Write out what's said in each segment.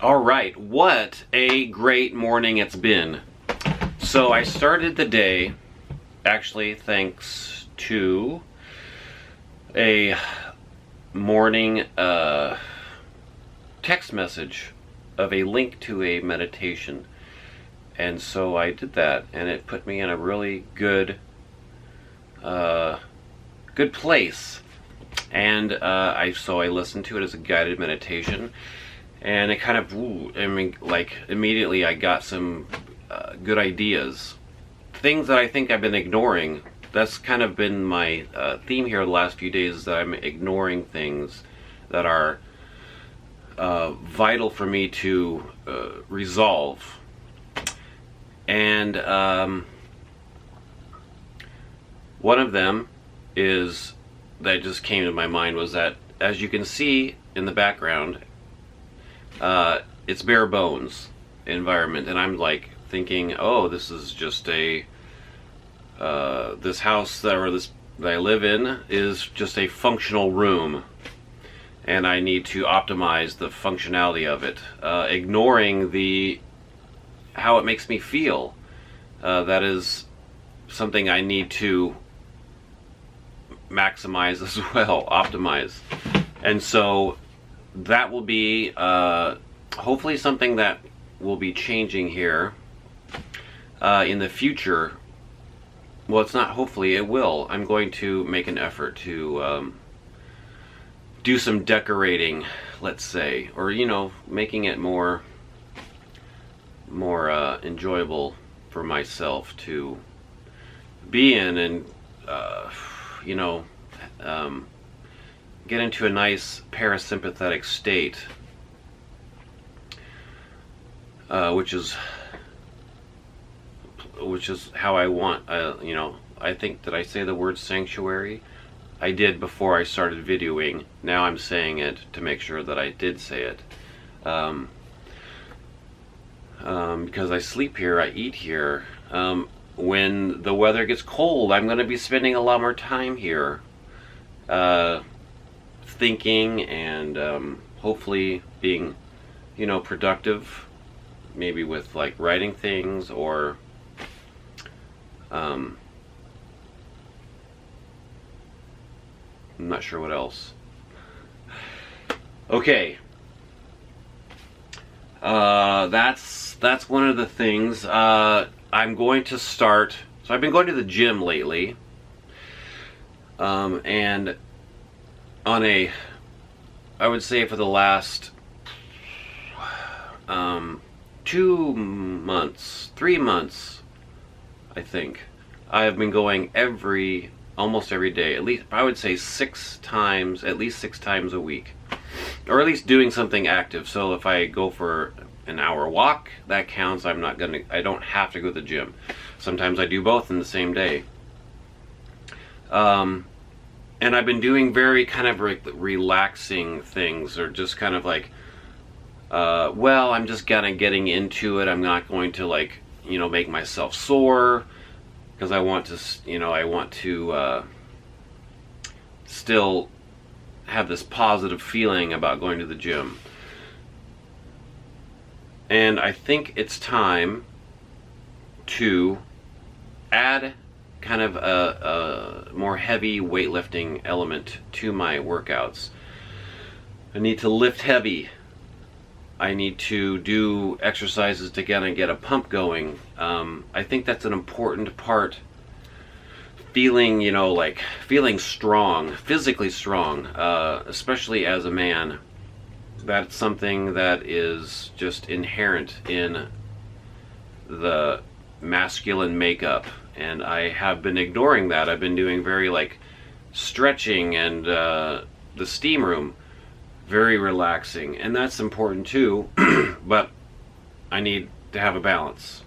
All right, what a great morning it's been. So I started the day, actually thanks to a morning text message of a link to a meditation. And so I did that, and it put me in a really good place. And I listened to it as a guided meditation. And it kind of, immediately I got some good ideas. Things that I think I've been ignoring. That's kind of been my theme here the last few days, is that I'm ignoring things that are vital for me to resolve. And one of them is, that just came to my mind, was that, as you can see in the background, it's bare bones environment, and I'm like thinking, oh, this is just a this house that I live in is just a functional room, and I need to optimize the functionality of it, ignoring how it makes me feel. That is something I need to maximize as well, optimize. And so that will be hopefully something that will be changing here in the future. Well, it's not hopefully, it will. I'm going to make an effort to do some decorating, let's say, or making it more enjoyable for myself to be in, and get into a nice parasympathetic state, which is how I want. I think that I say the word sanctuary. I did before I started videoing. Now I'm saying it to make sure that I did say it. Because I sleep here, I eat here. When the weather gets cold, I'm going to be spending a lot more time here, thinking and hopefully being, productive, maybe with like writing things, or I'm not sure what else. Okay. That's one of the things. I'm going to start. So I've been going to the gym lately, and I would say for the last 2 months, 3 months, I think, I have been going almost every day. At least I would say 6 times, at least 6 times a week, or at least doing something active. So if I go for an hour walk, that counts. I don't have to go to the gym. Sometimes I do both in the same day. And I've been doing very kind of relaxing things, or just kind of like, I'm just kind of getting into it. I'm not going to make myself sore, because I want to still have this positive feeling about going to the gym. And I think it's time to add kind of a more heavy weightlifting element to my workouts. I need to lift heavy. I need to do exercises to get a pump going. I think that's an important part. Feeling strong, physically strong, especially as a man. That's something that is just inherent in the masculine makeup, and I have been ignoring that. I've been doing very stretching and the steam room, very relaxing, and that's important too. But I need to have a balance,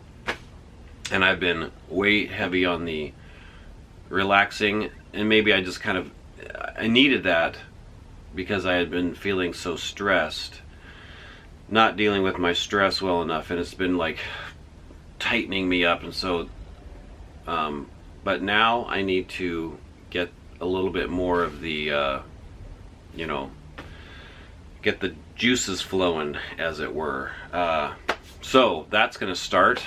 and I've been way heavy on the relaxing, and maybe I just I needed that, because I had been feeling so stressed, not dealing with my stress well enough, and it's been tightening me up. And so but now I need to get a little bit more of the get the juices flowing, as it were. So that's going to start.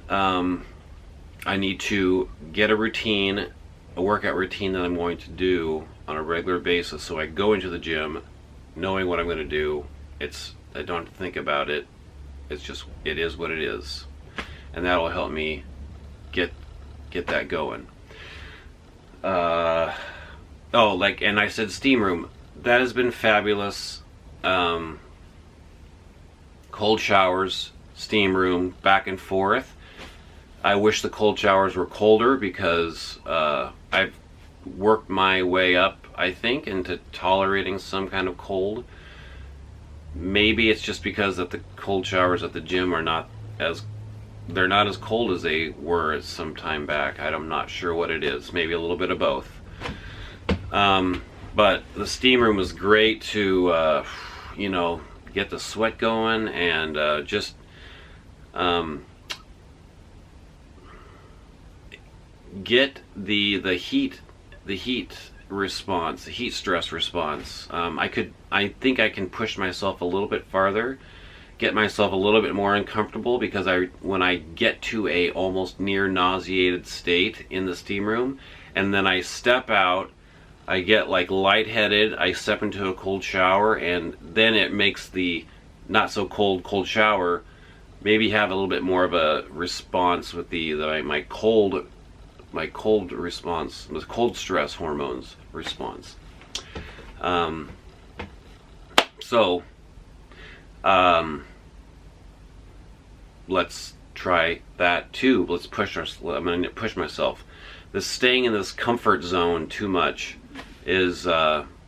I need to get a workout routine that I'm going to do on a regular basis. So I go into the gym knowing what I'm going to do. I don't have to think about it. It is what it is. And that'll help me get that going. And I said steam room. That has been fabulous. Cold showers, steam room, back and forth. I wish the cold showers were colder because I've worked my way up, I think, into tolerating some kind of cold. Maybe it's just because that the cold showers at the gym are not as cold as they were some time back. I'm not sure what it is. Maybe a little bit of both. But the steam room was great to, get the sweat going and just get the heat response, the heat stress response. I think I can push myself a little bit farther, get myself a little bit more uncomfortable, because when I get to a almost near nauseated state in the steam room, and then I step out, I get like lightheaded, I step into a cold shower, and then it makes the not so cold shower maybe have a little bit more of a response with my cold response, the cold stress hormones response. Let's try that too. I'm going to push myself. This staying in this comfort zone too much is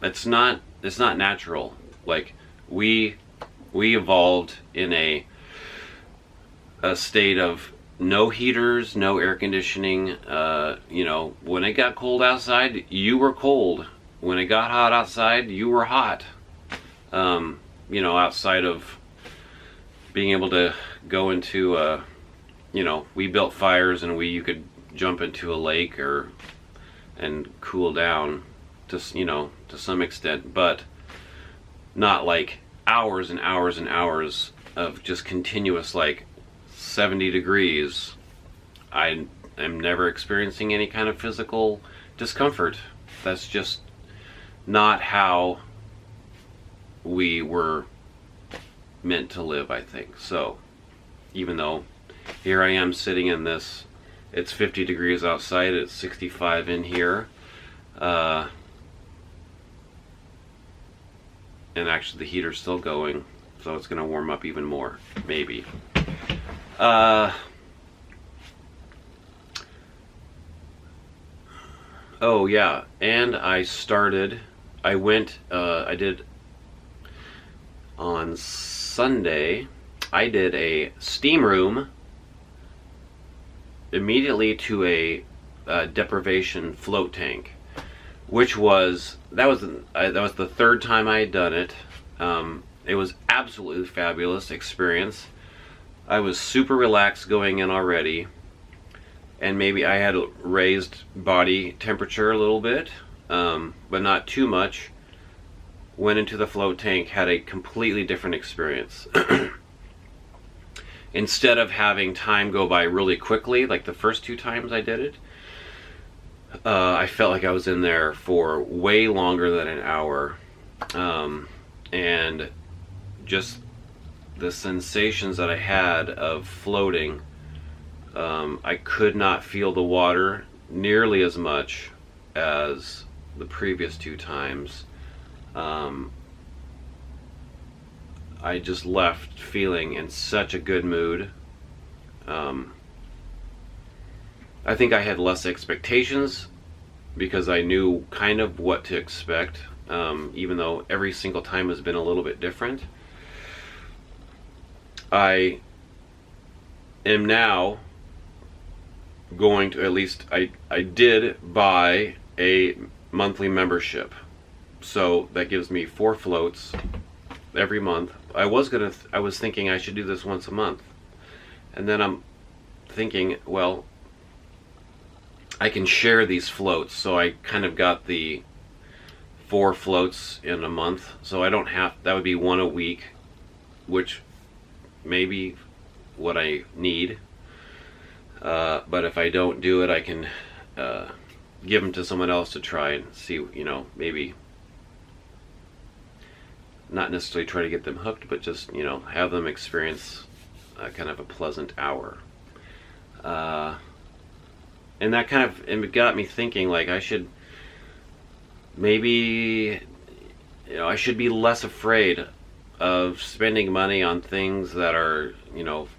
it's not natural. Like we evolved in a state of no heaters, no air conditioning. When it got cold outside, you were cold. When it got hot outside, you were hot. Outside of being able to go into, we built fires and you could jump into a lake and cool down to some extent, but not like hours and hours and hours of just continuous 70 degrees. I am never experiencing any kind of physical discomfort. That's just not how we were meant to live, I think. So even though here I am sitting in this, it's 50 degrees outside, it's 65 in here, and actually the heater's still going, so it's going to warm up even more, maybe. Oh yeah, and I did on Sunday, I did a steam room immediately to a deprivation float tank, which was the third time I had done it. It was absolutely fabulous experience. I was super relaxed going in already, and maybe I had raised body temperature a little bit, but not too much. Went into the float tank, had a completely different experience. Instead of having time go by really quickly, like the first two times I did it, I felt like I was in there for way longer than an hour. And just the sensations that I had of floating, I could not feel the water nearly as much as the previous two times. I just left feeling in such a good mood. I think I had less expectations because I knew kind of what to expect, even though every single time has been a little bit different. I am now going to, at least I did buy a monthly membership. So that gives me 4 floats every month. I was thinking I should do this once a month. And then I'm thinking, well, I can share these floats. So I kind of got the 4 floats in a month, so I don't have, that would be 1 a week, which may be what I need. But if I don't do it, I can give them to someone else to try and see, you know, maybe not necessarily try to get them hooked, but just, you know, have them experience kind of a pleasant hour. And that kind of, it got me thinking, like, I should maybe, you know, I should be less afraid of spending money on things that are, you know,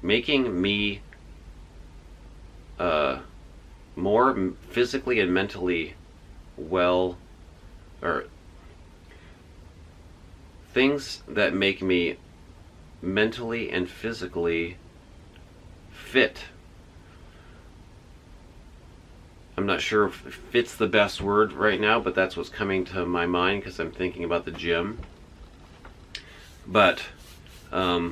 making me more physically and mentally well, or things that make me mentally and physically fit. I'm not sure if fit's the best word right now, but that's what's coming to my mind because I'm thinking about the gym. But I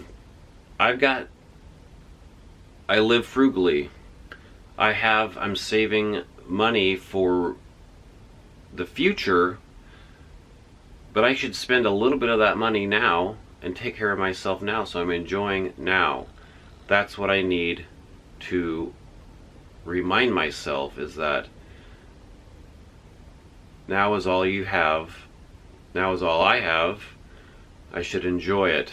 live frugally. I'm saving money for the future, but I should spend a little bit of that money now and take care of myself now, so I'm enjoying now. That's what I need to remind myself, is that now is all you have, now is all I have. I should enjoy it,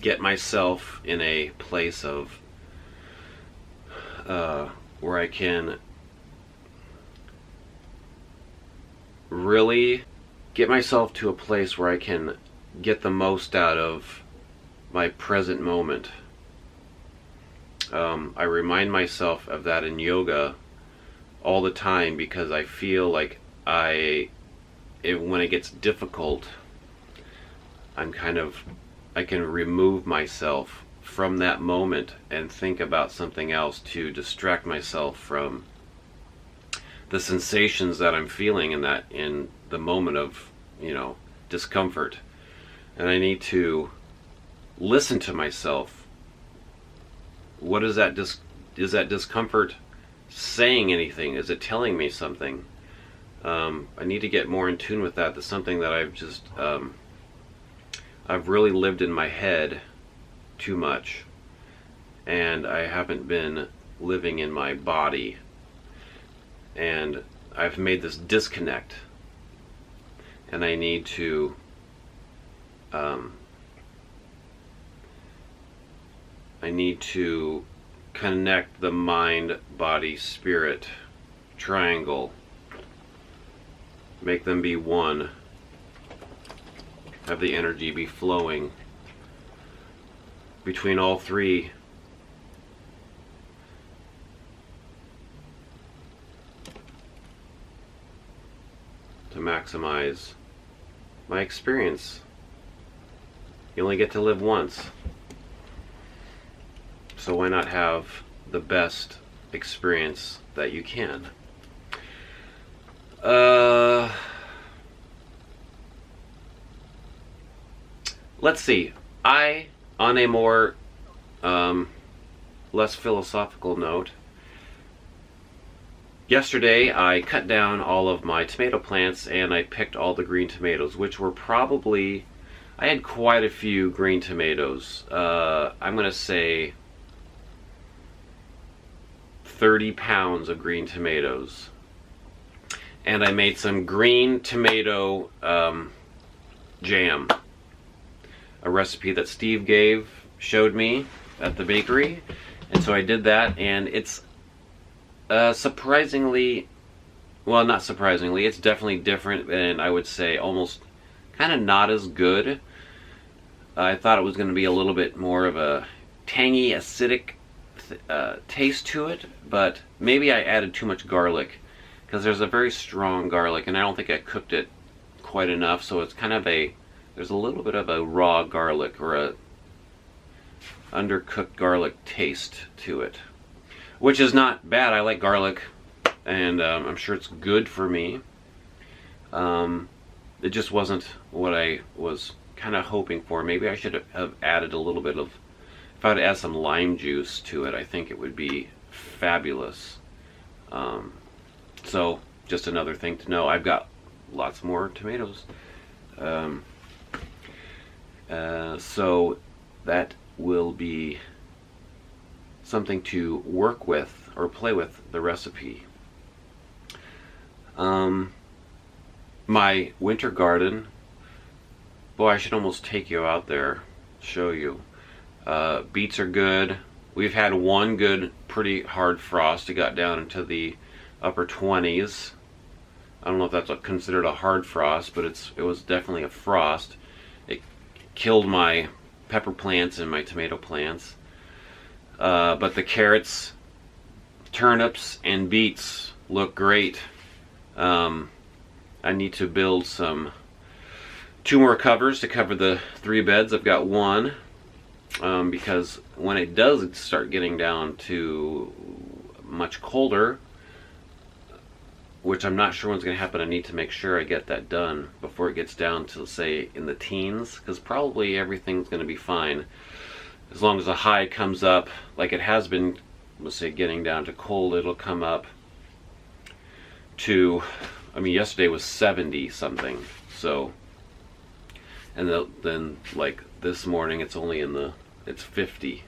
get myself in a place of where I can really get myself to a place where I can get the most out of my present moment. I remind myself of that in yoga all the time, because I feel like when it gets difficult, I can remove myself from that moment and think about something else to distract myself from the sensations that I'm feeling in the moment of, you know, discomfort. And I need to listen to myself. What is that is that discomfort saying anything? Is it telling me something? I need to get more in tune with that. That's something that I've really lived in my head too much, and I haven't been living in my body, and I've made this disconnect, and I need to connect the mind, body, spirit triangle, make them be one, have the energy be flowing between all three. To maximize my experience. You only get to live once, so why not have the best experience that you can? Let's see. On a more less philosophical note, yesterday I cut down all of my tomato plants and I picked all the green tomatoes, which were probably, I had quite a few green tomatoes. I'm going to say 30 pounds of green tomatoes. And I made some green tomato jam. A recipe that Steve showed me at the bakery. And so I did that, and it's surprisingly, well, not surprisingly, it's definitely different, and I would say almost kind of not as good. I thought it was going to be a little bit more of a tangy, acidic taste to it, but maybe I added too much garlic, because there's a very strong garlic, and I don't think I cooked it quite enough, so it's kind of there's a little bit of a raw garlic, or a undercooked garlic taste to it, which is not bad. I like garlic, and I'm sure it's good for me. It just wasn't what I was kind of hoping for. Maybe I should have added a little bit of, if I'd add some lime juice to it, I think it would be fabulous. So just another thing to know. I've got lots more tomatoes. So that will be something to work with or play with the recipe. My winter garden, boy, I should almost take you out there, show you. Beets are good. We've had one good, pretty hard frost. It got down into the upper 20s. I don't know if that's considered a hard frost, but it was definitely a frost. It killed my pepper plants and my tomato plants. But the carrots, turnips, and beets look great. I need to build 2 more covers to cover the 3 beds. I've got one, because when it does start getting down to much colder, which I'm not sure when's going to happen, I need to make sure I get that done before it gets down to, say, in the teens, because probably everything's going to be fine as long as the high comes up like it has been. Let's say getting down to cold, it'll come up to, I mean, yesterday was 70 something, so, and then like this morning it's only it's 50,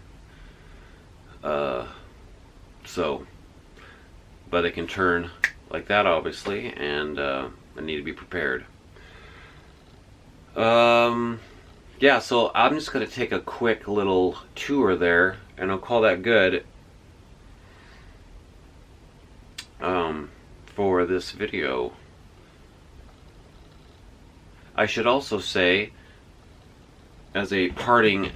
so, but it can turn like that obviously, and I need to be prepared. Yeah, so I'm just going to take a quick little tour there, and I'll call that good for this video. I should also say, as a parting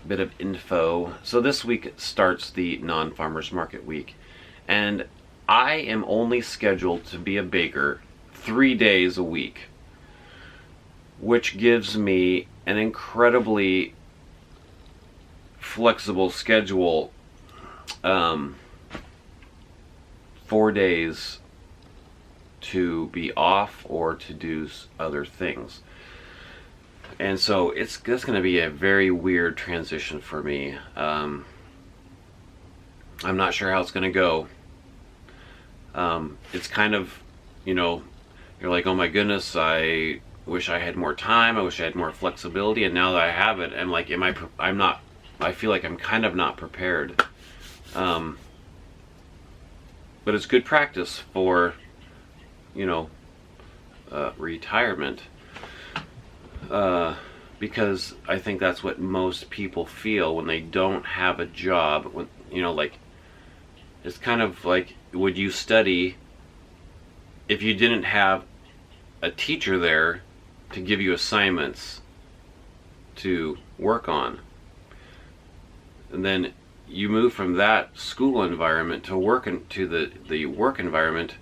bit of info, so this week starts the non-farmers market week, and I am only scheduled to be a baker 3 days a week, which gives me an incredibly flexible schedule. 4 days to be off or to do other things. And so it's going to be a very weird transition for me. I'm not sure how it's going to go. It's kind of, you're like, oh my goodness, I wish I had more time, I wish I had more flexibility, and now that I have it, I'm like, I feel like I'm kind of not prepared. But it's good practice for, retirement. Because I think that's what most people feel when they don't have a job. When, like, it's kind of like, would you study if you didn't have a teacher there to give you assignments to work on? And then you move from that school environment to the work environment,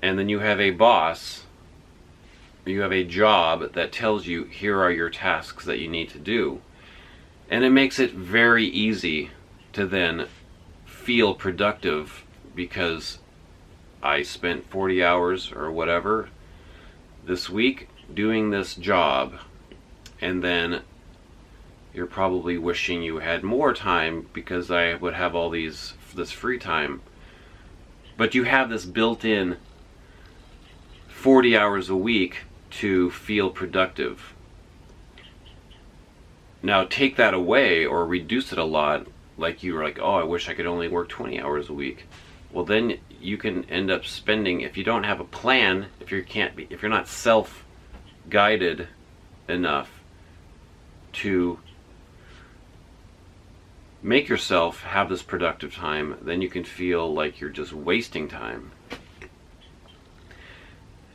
and then you have a boss, you have a job that tells you, here are your tasks that you need to do. And it makes it very easy to then feel productive, because I spent 40 hours or whatever this week doing this job, and then you're probably wishing you had more time because I would have all this free time. But you have this built-in 40 hours a week to feel productive. Now take that away or reduce it a lot, like you were like, oh, I wish I could only work 20 hours a week. Well, then you can end up spending, if you don't have a plan, if you're not self-guided enough to make yourself have this productive time, then you can feel like you're just wasting time.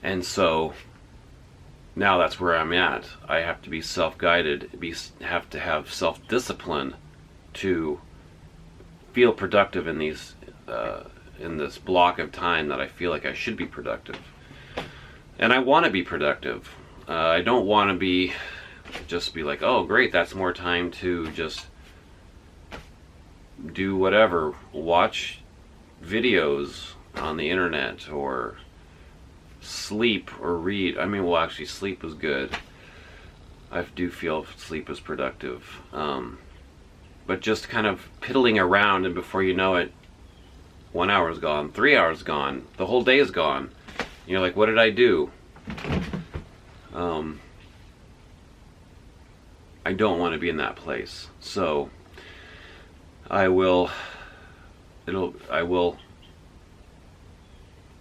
And so now that's where I'm at. I have to be self-guided, have to have self-discipline to feel productive in this block of time that I feel like I should be productive. And I want to be productive. I don't want to just be like, oh great, that's more time to just do whatever, watch videos on the internet or sleep or read. I mean, well, actually sleep is good. I do feel sleep is productive. But just kind of piddling around, and before you know it, 1 hour is gone, 3 hours gone, the whole day is gone. You're like, what did I do? I don't want to be in that place. So I will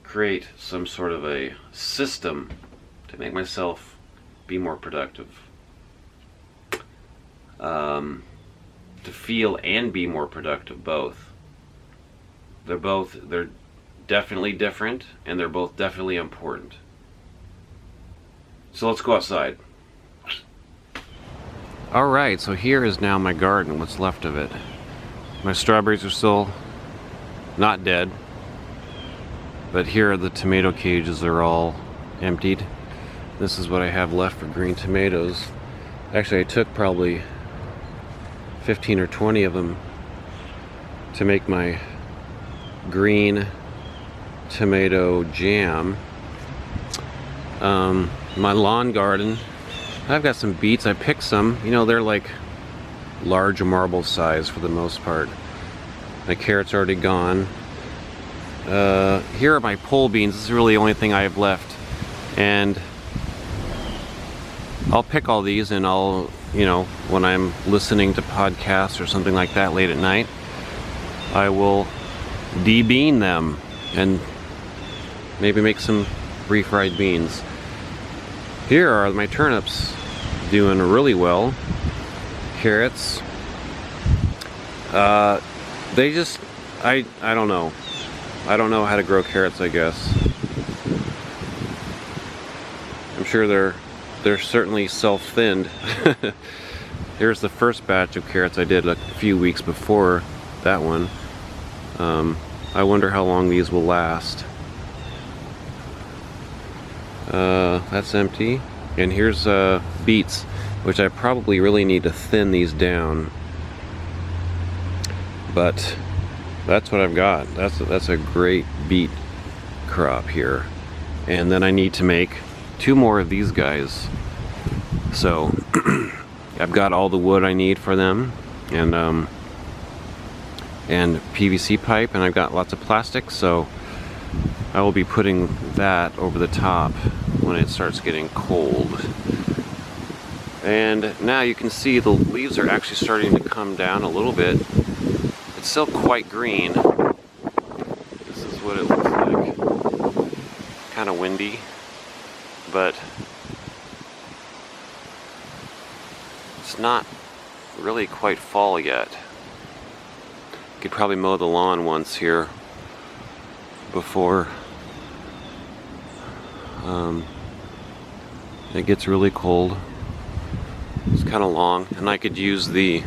create some sort of a system to make myself be more productive. To feel and be more productive, both. They're definitely different, and they're both definitely important. So let's go outside. Alright, so here is now my garden, what's left of it. My strawberries are still not dead, but here are the tomato cages, they're all emptied. This is what I have left for green tomatoes. Actually, I took probably 15 or 20 of them to make my green tomato jam. My lawn garden, I've got some beets. I picked some, you know, they're like large marble size for the most part. My carrots are already gone. Here are my pole beans. This is really the only thing I have left, and I'll pick all these, and I'll, you know, when I'm listening to podcasts or something like that late at night, I will de-bean them and maybe make some refried beans. Here are my turnips, doing really well. Carrots, they just, I don't know. I don't know how to grow carrots, I guess. I'm sure they're certainly self-thinned. Here's the first batch of carrots I did a few weeks before that one. I wonder how long these will last. That's empty. And here's beets, which I probably really need to thin these down. But that's what I've got. That's a great beet crop here. And then I need to make 2 more of these guys. So I've got all the wood I need for them, and PVC pipe, and I've got lots of plastic, so I will be putting that over the top when it starts getting cold. And now you can see the leaves are actually starting to come down a little bit. It's still quite green. This is what it looks like. Kind of windy, but it's not really quite fall yet. Could probably mow the lawn once here before it gets really cold. It's kind of long, and I could use the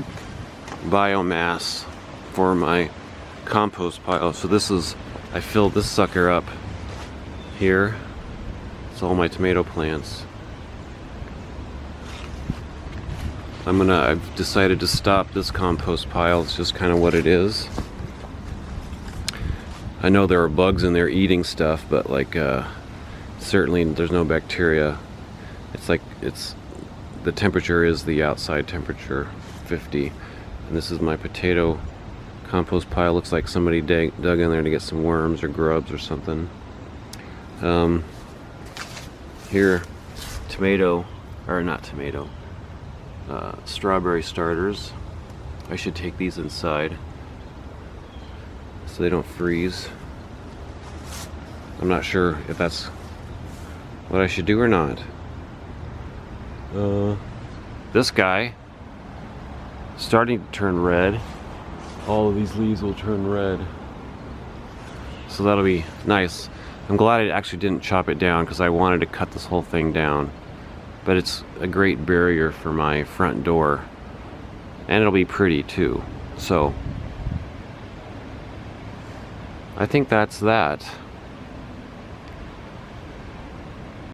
biomass for my compost pile. So this is, I filled this sucker up here. It's all my tomato plants. I've decided to stop this compost pile. It's just kind of what it is. I know there are bugs in there eating stuff, but like certainly there's no bacteria. It's like the temperature is the outside temperature, 50. And this is my potato compost pile. Looks like somebody dug in there to get some worms or grubs or something. Here, strawberry starters. I should take these inside so they don't freeze. I'm not sure if that's what I should do or not. This guy starting to turn red. All of these leaves will turn red, so that'll be nice. I'm glad I actually didn't chop it down, because I wanted to cut this whole thing down. But it's a great barrier for my front door, and it'll be pretty too. So I think that's that.